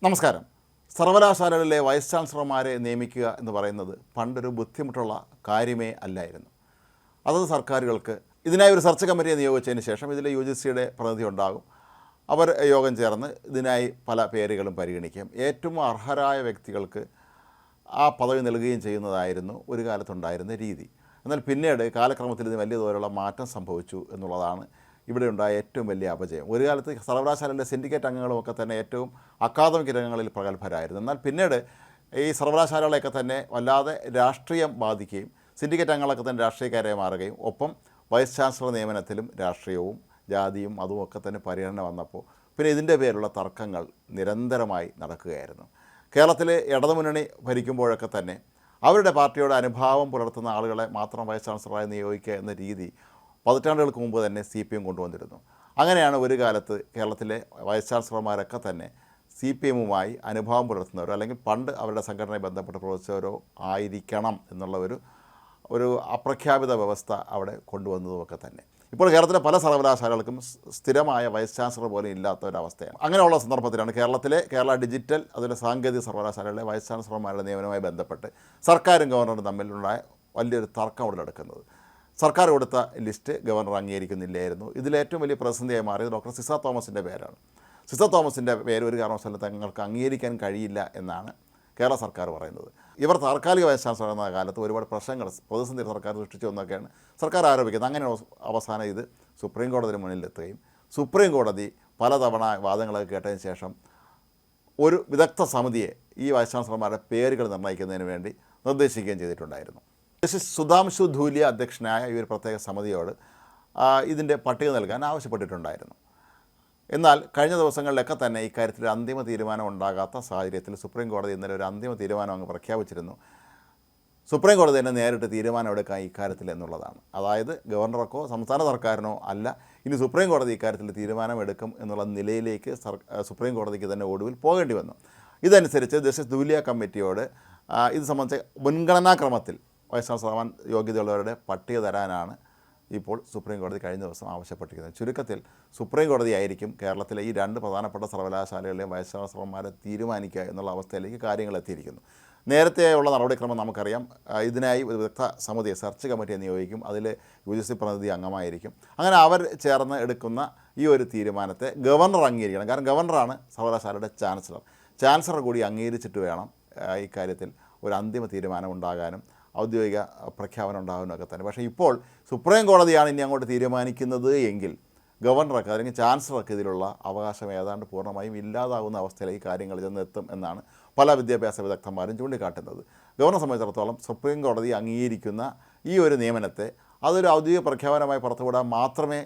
നമസ്കാരം. സർവകലാശാലകളിലെ വൈസ് ചാൻസലർമാരെ നിയമിക്കുക എന്ന് പറയുന്നത് പണ്ടൊരു ബുദ്ധിമുട്ടുള്ള കാര്യമേ അല്ലായിരുന്നു. അതത് സർക്കാരുകൾക്ക് ഇതിനായി ഒരു സെർച്ച് കമ്മിറ്റിയെ നിയോഗിച്ചതിന് ശേഷം ഇതിൽ UGCയുടെ പ്രതിനിധി ഉണ്ടാകും. അവർ യോഗം ചേർന്ന് ഇതിനായി പല പേരുകളും പരിഗണിക്കും. ഏറ്റവും അർഹരായ വ്യക്തികൾക്ക് ആ പദവി നൽകുകയും ചെയ്യുന്നതായിരുന്നു ഒരു കാലത്തുണ്ടായിരുന്ന രീതി. എന്നാൽ പിന്നീട് കാലക്രമത്തിൽ ഇതിന് വലിയ തോതിലുള്ള മാറ്റം സംഭവിച്ചു എന്നുള്ളതാണ് ഇവിടെ ഉണ്ടായ ഏറ്റവും വലിയ അപജയം. ഒരു കാലത്ത് സർവകലാശാലയിലെ സിൻഡിക്കേറ്റ് അംഗങ്ങളുമൊക്കെ തന്നെ ഏറ്റവും അക്കാദമിക് രംഗങ്ങളിൽ പ്രഗത്ഭരായിരുന്നു. എന്നാൽ പിന്നീട് ഈ സർവകലാശാലകളെയൊക്കെ തന്നെ വല്ലാതെ രാഷ്ട്രീയം ബാധിക്കുകയും സിൻഡിക്കേറ്റ് അംഗങ്ങളൊക്കെ തന്നെ രാഷ്ട്രീയക്കാരെ മാറുകയും ഒപ്പം വൈസ് ചാൻസലർ നിയമനത്തിലും രാഷ്ട്രീയവും ജാതിയും അതുമൊക്കെ തന്നെ പരിഗണന വന്നപ്പോൾ പിന്നെ ഇതിൻ്റെ പേരുള്ള തർക്കങ്ങൾ നിരന്തരമായി നടക്കുകയായിരുന്നു. കേരളത്തിലെ ഇടതുമുന്നണി ഭരിക്കുമ്പോഴൊക്കെ തന്നെ അവരുടെ പാർട്ടിയോട് അനുഭാവം പുലർത്തുന്ന ആളുകളെ മാത്രം വൈസ് ചാൻസലറായി നിയോഗിക്കുക എന്ന രീതി പതിറ്റാണ്ടുകൾക്ക് മുമ്പ് തന്നെ CPM കൊണ്ടുവന്നിരുന്നു. അങ്ങനെയാണ് ഒരു കാലത്ത് കേരളത്തിലെ വൈസ് ചാൻസലർമാരൊക്കെ തന്നെ CPMുമായി അനുഭാവം പുലർത്തുന്നവരോ അല്ലെങ്കിൽ പണ്ട് അവരുടെ സംഘടനയെ ബന്ധപ്പെട്ട് പ്രവർത്തിച്ചവരോ ആയിരിക്കണം എന്നുള്ള ഒരു അപ്രഖ്യാപിത വ്യവസ്ഥ അവിടെ കൊണ്ടുവന്നതുമൊക്കെ തന്നെ ഇപ്പോൾ കേരളത്തിലെ പല സർവകലാശാലകൾക്കും സ്ഥിരമായ വൈസ് ചാൻസലർ പോലും ഇല്ലാത്ത ഒരവസ്ഥയാണ്. അങ്ങനെയുള്ള സന്ദർഭത്തിലാണ് കേരള ഡിജിറ്റൽ അതുപോലെ സാങ്കേതിക സർവകലാശാലകളിലെ വൈസ് ചാൻസലർമാരുടെ നിയമനവുമായി ബന്ധപ്പെട്ട് സർക്കാരും ഗവർണറും തമ്മിലുണ്ടായ വലിയൊരു തർക്കം അവിടെ നടക്കുന്നത്. സർക്കാർ കൊടുത്ത ലിസ്റ്റ് ഗവർണർ അംഗീകരിക്കുന്നില്ലായിരുന്നു. ഇതിലേറ്റവും വലിയ പ്രതിസന്ധിയായി മാറിയത് ഡോക്ടർ സിസ തോമസിൻ്റെ പേരാണ്. സിസ തോമസിൻ്റെ പേര് ഒരു കാരണവശാലും തങ്ങൾക്ക് അംഗീകരിക്കാൻ കഴിയില്ല എന്നാണ് കേരള സർക്കാർ പറയുന്നത്. ഇവർ താൽക്കാലിക വൈസ് ചാൻസലർ എന്ന കാലത്ത് ഒരുപാട് പ്രശ്നങ്ങൾ പ്രതിസന്ധി സർക്കാർ സൃഷ്ടിച്ചു എന്നൊക്കെയാണ് സർക്കാർ ആരോപിക്കുന്നത്. അങ്ങനെ അവസാനം ഇത് സുപ്രീം കോടതിന് മുന്നിലെത്തുകയും സുപ്രീം കോടതി പലതവണ വാദങ്ങളൊക്കെ കേട്ടതിന് ശേഷം ഒരു വിദഗ്ധ സമിതിയെ ഈ വൈസ് ചാൻസലർമാരുടെ പേരുകൾ നിർണ്ണയിക്കുന്നതിന് വേണ്ടി നിർദ്ദേശിക്കുകയും ചെയ്തിട്ടുണ്ടായിരുന്നു. ജസ്റ്റിസ് സുധാംശു ധൂലിയ അധ്യക്ഷനായ ഈ ഒരു പ്രത്യേക സമിതിയോട് ഇതിൻ്റെ പട്ടിക നൽകാൻ ആവശ്യപ്പെട്ടിട്ടുണ്ടായിരുന്നു. എന്നാൽ കഴിഞ്ഞ ദിവസങ്ങളിലൊക്കെ തന്നെ ഇക്കാര്യത്തിൽ അന്തിമ തീരുമാനം ഉണ്ടാകാത്ത സാഹചര്യത്തിൽ സുപ്രീം കോടതി ഇന്നലെ ഒരു അന്തിമ തീരുമാനം അങ്ങ് പ്രഖ്യാപിച്ചിരുന്നു. സുപ്രീം കോടതി തന്നെ നേരിട്ട് തീരുമാനമെടുക്കാൻ ഇക്കാര്യത്തിൽ എന്നുള്ളതാണ്. അതായത് ഗവർണർക്കോ സംസ്ഥാന സർക്കാരിനോ അല്ല, ഇനി സുപ്രീം കോടതി ഇക്കാര്യത്തിൽ തീരുമാനമെടുക്കും എന്നുള്ള നിലയിലേക്ക് സുപ്രീം കോടതിക്ക് തന്നെ ഒടുവിൽ പോകേണ്ടി വന്നു. ഇതനുസരിച്ച് ജസ്റ്റിസ് ധൂലിയ കമ്മിറ്റിയോട് ഇത് സംബന്ധിച്ച മുൻഗണനാക്രമത്തിൽ വൈസ് ചാൻസലർമാൻ യോഗ്യതയുള്ളവരുടെ പട്ടിക തരാനാണ് ഇപ്പോൾ സുപ്രീം കോടതി കഴിഞ്ഞ ദിവസം ആവശ്യപ്പെട്ടിരിക്കുന്നത്. ചുരുക്കത്തിൽ സുപ്രീം കോടതി ആയിരിക്കും കേരളത്തിലെ ഈ രണ്ട് പ്രധാനപ്പെട്ട സർവകലാശാലകളിലെ വൈസ് ചാൻസലർമാരെ തീരുമാനിക്കുക എന്നുള്ള അവസ്ഥയിലേക്ക് കാര്യങ്ങൾ എത്തിയിരിക്കുന്നു. നേരത്തെയുള്ള നടപടിക്രമം നമുക്കറിയാം. ഇതിനായി ഒരു വിദഗ്ധ സമിതിയെ സെർച്ച് കമ്മിറ്റിയെ നിയോഗിക്കും. അതിൽ UGC പ്രതിനിധി അംഗമായിരിക്കും. അങ്ങനെ അവർ ചേർന്ന് എടുക്കുന്ന ഈ ഒരു തീരുമാനത്തെ ഗവർണർ അംഗീകരിക്കണം. കാരണം ഗവർണറാണ് സർവകലാശാലയുടെ ചാൻസലർ കൂടി അംഗീകരിച്ചിട്ട് വേണം ഇക്കാര്യത്തിൽ ഒരു അന്തിമ തീരുമാനം ഉണ്ടാകാനും ഔദ്യോഗിക പ്രഖ്യാപനം ഉണ്ടാകുന്നതൊക്കെ തന്നെ. പക്ഷേ ഇപ്പോൾ സുപ്രീം കോടതിയാണ് ഇനി അങ്ങോട്ട് തീരുമാനിക്കുന്നത് എങ്കിൽ ഗവർണർക്ക് അല്ലെങ്കിൽ ചാൻസലർക്ക് ഇതിലുള്ള അവകാശം ഏതാണ്ട് പൂർണ്ണമായും ഇല്ലാതാകുന്ന അവസ്ഥയിലേക്ക് കാര്യങ്ങൾ ചെന്നെത്തും എന്നാണ് പല വിദ്യാഭ്യാസ വിദഗ്ധന്മാരും ചൂണ്ടിക്കാട്ടുന്നത്. ഗവർണറെ സംബന്ധിച്ചിടത്തോളം സുപ്രീം കോടതി അംഗീകരിക്കുന്ന ഈ ഒരു നിയമനത്തെ അതൊരു ഔദ്യോഗിക പ്രഖ്യാപനമായി പുറത്തുവിടാൻ മാത്രമേ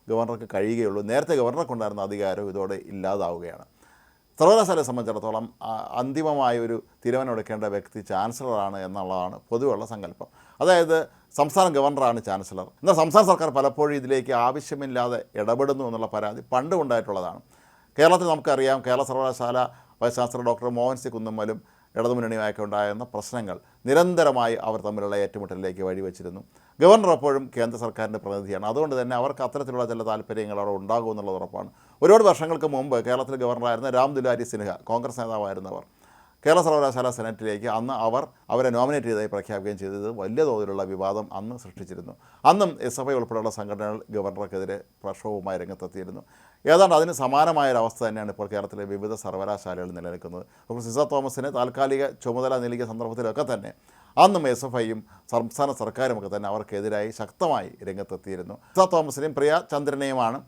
ഗവർണർക്ക് കഴിയുകയുള്ളൂ. നേരത്തെ ഗവർണർക്കുണ്ടായിരുന്ന അധികാരം ഇതോടെ ഇല്ലാതാവുകയാണ്. സർവകലാശാലയെ സംബന്ധിച്ചിടത്തോളം അന്തിമമായ ഒരു തീരുമാനമെടുക്കേണ്ട വ്യക്തി ചാൻസലറാണ് എന്നുള്ളതാണ് പൊതുവെയുള്ള സങ്കല്പം. അതായത് സംസ്ഥാന ഗവർണറാണ് ചാൻസലർ. എന്നാൽ സംസ്ഥാന സർക്കാർ പലപ്പോഴും ഇതിലേക്ക് ആവശ്യമില്ലാതെ ഇടപെടുന്നു എന്നുള്ള പരാതി പണ്ടും ഉണ്ടായിട്ടുള്ളതാണ്. കേരളത്തിൽ നമുക്കറിയാം, കേരള സർവകലാശാല vice chancellor doctor Mohan C കുന്നമ്മലും ഇടതുമുന്നണിയുമായൊക്കെ ഉണ്ടായിരുന്ന പ്രശ്നങ്ങൾ നിരന്തരമായി അവർ തമ്മിലുള്ള ഏറ്റുമുട്ടലിലേക്ക് വഴിവെച്ചിരുന്നു. ഗവർണർ എപ്പോഴും കേന്ദ്ര സർക്കാരിൻ്റെ പ്രതിനിധിയാണ്. അതുകൊണ്ട് തന്നെ അവർക്ക് അത്തരത്തിലുള്ള ചില താല്പര്യങ്ങൾ അവിടെ ഉണ്ടാകും എന്നുള്ളത് ഉറപ്പാണ്. ഒരുപാട് വർഷങ്ങൾക്ക് മുമ്പ് കേരളത്തിലെ ഗവർണറായിരുന്ന രാം ദുലാരി സിൻഹ, കോൺഗ്രസ് നേതാവായിരുന്നവർ, കേരള സർവകലാശാല സെനറ്റിലേക്ക് അന്ന് അവരെ നോമിനേറ്റ് ചെയ്തതായി പ്രഖ്യാപിക്കുകയും ചെയ്തത് വലിയ തോതിലുള്ള വിവാദം അന്ന് സൃഷ്ടിച്ചിരുന്നു. അന്നും SFI ഉൾപ്പെടെയുള്ള സംഘടനകൾ ഗവർണർക്കെതിരെ പ്രക്ഷോഭവുമായി രംഗത്തെത്തിയിരുന്നു. ഏതാണ്ട് അതിന് സമാനമായൊരവസ്ഥ തന്നെയാണ് ഇപ്പോൾ കേരളത്തിലെ വിവിധ സർവകലാശാലകളിൽ നിലനിൽക്കുന്നത്. ഡോക്ടർ സിസ തോമസിന് താൽക്കാലിക ചുമതല നൽകിയ സന്ദർഭത്തിലൊക്കെ തന്നെ അന്നും SFIയും സംസ്ഥാന സർക്കാരുമൊക്കെ തന്നെ അവർക്കെതിരായി ശക്തമായി രംഗത്തെത്തിയിരുന്നു. സിസ തോമസിനെയും പ്രിയ ചന്ദ്രനെയുമാണ്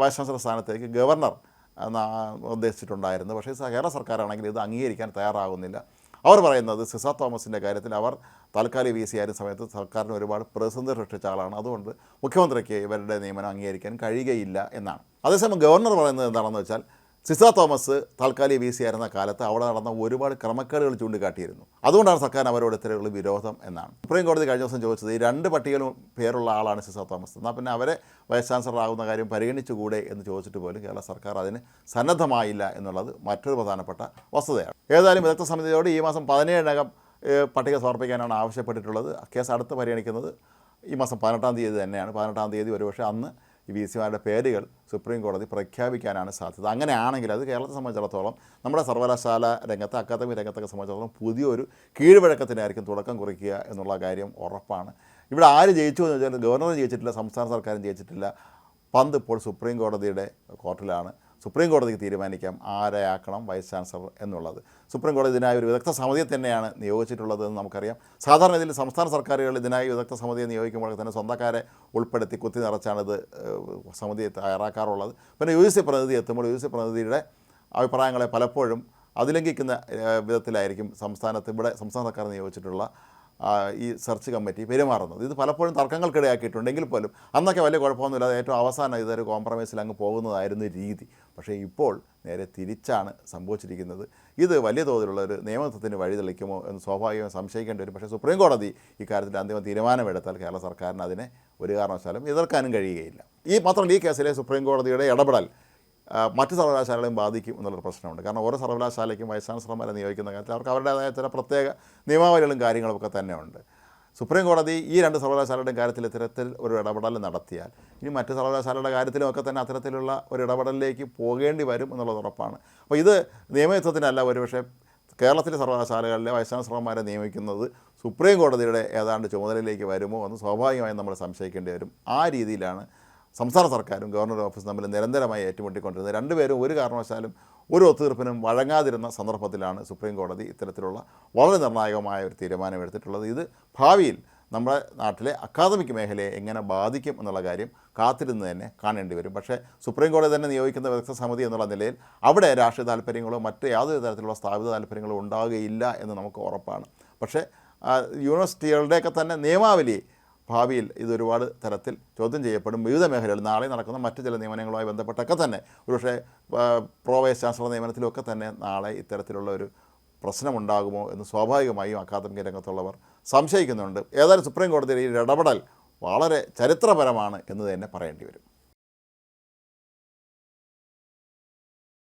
വൈസ് ചാൻസലർ സ്ഥാനത്തേക്ക് ഗവർണർ നിർദ്ദേശിച്ചിട്ടുണ്ടായിരുന്നു. പക്ഷേ കേരള സർക്കാരാണെങ്കിൽ ഇത് അംഗീകരിക്കാൻ തയ്യാറാകുന്നില്ല. അവർ പറയുന്നത് സിസ തോമസിൻ്റെ കാര്യത്തിൽ അവർ താൽക്കാലിക VC ആയിരുന്ന സമയത്ത് സർക്കാരിന് ഒരുപാട് പ്രതിസന്ധി സൃഷ്ടിച്ച ആളാണ്, അതുകൊണ്ട് മുഖ്യമന്ത്രിക്ക് ഇവരുടെ നിയമനം അംഗീകരിക്കാൻ കഴിയുകയില്ല എന്നാണ്. അതേസമയം ഗവർണർ പറയുന്നത് എന്താണെന്ന് വെച്ചാൽ സിസ തോമസ് താൽക്കാലിക VC ആയിരുന്ന കാലത്ത് അവിടെ നടന്ന ഒരുപാട് ക്രമക്കേടുകൾ ചൂണ്ടിക്കാട്ടിയിരുന്നു. അതുകൊണ്ടാണ് സർക്കാർ അവരോട് ഇത്തരത്തിലുള്ള വിരോധം എന്നാണ്. സുപ്രീം കോടതി കഴിഞ്ഞ ദിവസം ചോദിച്ചത് ഈ രണ്ട് പട്ടികയിലും പേരുള്ള ആളാണ് സിസ തോമസ്, എന്നാൽ പിന്നെ അവരെ വൈസ് ചാൻസലർ ആകുന്ന കാര്യം പരിഗണിച്ചുകൂടെ എന്ന് ചോദിച്ചിട്ട് പോലും കേരള സർക്കാർ അതിന് സന്നദ്ധമായില്ല എന്നുള്ളത് മറ്റൊരു പ്രധാനപ്പെട്ട വസ്തുതയാണ്. ഏതായാലും വിദഗ്ധ സമിതിയോട് ഈ മാസം 17-നകം പട്ടിക സമർപ്പിക്കാനാണ് ആവശ്യപ്പെട്ടിട്ടുള്ളത്. കേസ് അടുത്ത് പരിഗണിക്കുന്നത് ഈ മാസം 18-ാം തീയതി തന്നെയാണ്. 18-ാം തീയതി ഒരുപക്ഷെ അന്ന് ഈ വി സിമാരുടെ പേരുകൾ സുപ്രീം കോടതി പ്രഖ്യാപിക്കാനാണ് സാധ്യത. അങ്ങനെയാണെങ്കിൽ അത് കേരളത്തെ സംബന്ധിച്ചിടത്തോളം നമ്മുടെ സർവകലാശാല രംഗത്ത് അക്കാദമി രംഗത്തൊക്കെ സംബന്ധിച്ചിടത്തോളം പുതിയൊരു കീഴ്വഴക്കത്തിനായിരിക്കും തുടക്കം കുറിക്കുക എന്നുള്ള കാര്യം ഉറപ്പാണ്. ഇവിടെ ആര് ജയിച്ചു എന്ന് വെച്ചാൽ ഗവർണർ ജയിച്ചിട്ടില്ല, സംസ്ഥാന സർക്കാരും ജയിച്ചിട്ടില്ല. പന്ത് ഇപ്പോൾ സുപ്രീം കോടതിയുടെ കോർട്ടിലാണ്. സുപ്രീം കോടതിക്ക് തീരുമാനിക്കാം ആരെയാക്കണം വൈസ് ചാൻസലർ എന്നുള്ളത്. സുപ്രീം കോടതി ഇതിനായി ഒരു വിദഗ്ധ സമിതിയെ തന്നെയാണ് നിയോഗിച്ചിട്ടുള്ളതെന്ന് നമുക്കറിയാം. സാധാരണ ഇതിൽ സംസ്ഥാന സർക്കാരുകൾ ഇതിനായി വിദഗ്ധ സമിതിയെ നിയോഗിക്കുമ്പോൾ തന്നെ സ്വന്തക്കാരെ ഉൾപ്പെടുത്തി കുത്തി നിറച്ചാണിത് സമിതിയെ തയ്യാറാക്കാറുള്ളത്. പിന്നെ യു സി പ്രതിനിധി എത്തുമ്പോൾ യു സി പ്രതിനിധിയുടെ അഭിപ്രായങ്ങളെ പലപ്പോഴും അതിലംഘിക്കുന്ന വിധത്തിലായിരിക്കും സംസ്ഥാന സർക്കാർ നിയോഗിച്ചിട്ടുള്ള ഈ സെർച്ച് കമ്മിറ്റി പെരുമാറുന്നത്. ഇത് പലപ്പോഴും തർക്കങ്ങൾക്കിടയാക്കിയിട്ടുണ്ടെങ്കിൽ പോലും അന്നൊക്കെ വലിയ കുഴപ്പമൊന്നുമില്ലാതെ ഏറ്റവും അവസാനം ഇതൊരു കോംപ്രമൈസിൽ അങ്ങ് പോകുന്നതായിരുന്നു രീതി. പക്ഷേ ഇപ്പോൾ നേരെ തിരിച്ചാണ് സംഭവിച്ചിരിക്കുന്നത്. ഇത് വലിയ തോതിലുള്ള ഒരു നിയമത്തിന് വഴിതെളിക്കുമോ എന്ന് സ്വാഭാവികമായി സംശയിക്കേണ്ടി വരും. പക്ഷേ സുപ്രീം കോടതി ഇക്കാര്യത്തിൽ അന്തിമ തീരുമാനമെടുത്താൽ കേരള സർക്കാരിന് അതിനെ ഒരു കാരണവശാലും എതിർക്കാനും കഴിയുകയില്ല. മാത്രമല്ല ഈ കേസിലെ സുപ്രീം കോടതിയുടെ ഇടപെടൽ മറ്റ് സർവകലാശാലകളെയും ബാധിക്കും എന്നുള്ളൊരു പ്രശ്നമുണ്ട്. കാരണം ഓരോ സർവകലാശാലയ്ക്കും വൈസ് ചാൻസലർമാരെ നിയോഗിക്കുന്ന കാര്യത്തിൽ അവർക്ക് അവരുടേതായ ചില പ്രത്യേക നിയമാവലികളും കാര്യങ്ങളൊക്കെ തന്നെ ഉണ്ട്. സുപ്രീം കോടതി ഈ രണ്ട് സർവകലാശാലയുടെയും കാര്യത്തിൽ ഇത്തരത്തിൽ ഒരു ഇടപെടൽ നടത്തിയാൽ ഇനി മറ്റ് സർവകലാശാലയുടെ കാര്യത്തിലുമൊക്കെ തന്നെ അത്തരത്തിലുള്ള ഒരു ഇടപെടലിലേക്ക് പോകേണ്ടി വരും എന്നുള്ളത് ഉറപ്പാണ്. അപ്പോൾ ഇത് നിയമയുദ്ധത്തിനല്ല, ഒരുപക്ഷെ കേരളത്തിലെ സർവകലാശാലകളിലെ വൈസ് ചാൻസലർമാരെ നിയമിക്കുന്നത് സുപ്രീം കോടതിയുടെ ഏതാണ്ട് ചുമതലയിലേക്ക് വരുമോ എന്ന് സ്വാഭാവികമായും നമ്മൾ സംശയിക്കേണ്ടി വരും. ആ രീതിയിലാണ് സംസ്ഥാന സർക്കാരും ഗവർണർ ഓഫീസും തമ്മിൽ നിരന്തരമായി ഏറ്റുമുട്ടിക്കൊണ്ടിരുന്നത്. രണ്ടുപേരും ഒരു കാരണവശാലും ഒരു ഒത്തുതീർപ്പിനും വഴങ്ങാതിരുന്ന സന്ദർഭത്തിലാണ് സുപ്രീം കോടതി ഇത്തരത്തിലുള്ള വളരെ നിർണായകമായ ഒരു തീരുമാനമെടുത്തിട്ടുള്ളത്. ഇത് ഭാവിയിൽ നമ്മുടെ നാട്ടിലെ അക്കാദമിക് മേഖലയെ എങ്ങനെ ബാധിക്കും എന്നുള്ള കാര്യം കാത്തിരുന്ന് തന്നെ കാണേണ്ടി വരും. പക്ഷേ സുപ്രീം കോടതി തന്നെ നിയോഗിക്കുന്ന വിദഗ്ധ സമിതി എന്നുള്ള നിലയിൽ അവിടെ രാഷ്ട്രീയ താല്പര്യങ്ങളോ മറ്റ് യാതൊരു തരത്തിലുള്ള സ്ഥാപിത താല്പര്യങ്ങളോ ഉണ്ടാവുകയില്ല എന്ന് നമുക്ക് ഉറപ്പാണ്. പക്ഷേ യൂണിവേഴ്സിറ്റികളുടെയൊക്കെ തന്നെ നിയമാവലി ഭാവിയിൽ ഇതൊരുപാട് തരത്തിൽ ചോദ്യം ചെയ്യപ്പെടും. വിവിധ മേഖലകളിൽ നാളെ നടക്കുന്ന മറ്റ് ചില നിയമനങ്ങളുമായി ബന്ധപ്പെട്ടൊക്കെ തന്നെ ഒരുപക്ഷെ പ്രോ വൈസ് ചാൻസലർ നിയമനത്തിലൊക്കെ തന്നെ നാളെ ഇത്തരത്തിലുള്ള ഒരു പ്രശ്നമുണ്ടാകുമോ എന്ന് സ്വാഭാവികമായും അക്കാദമിക രംഗത്തുള്ളവർ സംശയിക്കുന്നുണ്ട്. ഏതായാലും സുപ്രീം കോടതിയുടെ ഈ ഇടപെടൽ വളരെ ചരിത്രപരമാണ് എന്ന് തന്നെ പറയേണ്ടി വരും.